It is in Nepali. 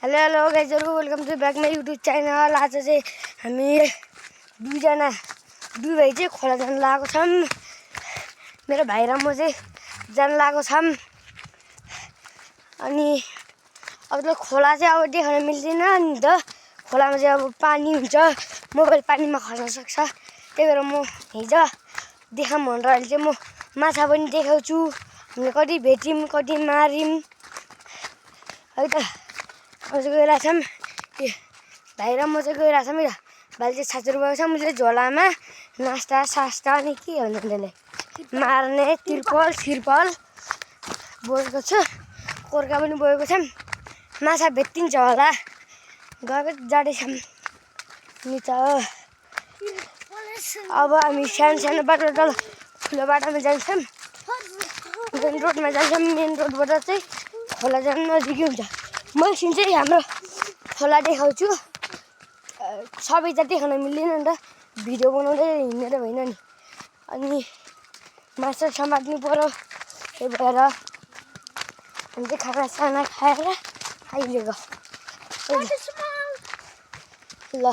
हेलो गाइजहरु welcome to back my YouTube channel. आज चाहिँ हामी दुई भाइ चाहिँ खोला जान लागेको छौं। मेरो भाइ र म चाहिँ जान लागेको छौं। अनि अब त खोला चाहिँ अब देख्न मिल्दैन नि त। खोलामा चाहिँ अब पानी हुन्छ, मोबाइल पानीमा खस्न सक्छ। त्यही भएर म हिजो देखाऊँ भनेर अहिले चाहिँ म माछा पनि देखाउँछु। हामीले कति भेट्यौं, कति मार्यौं है त। अब चाहिँ गइरहेछौँ, भाइ र म चाहिँ गइरहेछौँ। भाइले चाहिँ छाचुर बोकेको छ, मैले झोलामा नास्ता सास्ता अनि के भन्छ त्यसलाई मार्ने तिर्पल बोकेको छु। कोर्का पनि बोकेको छ। माछा भेटिन्छ होला। गएको जाँदैछौँ निचा हो। अब हामी सानो बाटो तल ठुलो बाटोमा जान्छौँ। मेन रोडमा जान्छौँ। मेन रोडबाट चाहिँ खोला जान नजिकै हुन्छ। म एकछिन चाहिँ हाम्रो खोला देखाउँछु। सबै त देखाउन मिल्दैन नि त, भिडियो बनाउँदै हिँडेर होइन नि। अनि माछा समात्नु पर्यो। त्यही भएर हामी चाहिँ खानासाना खाएर आइलेको ल।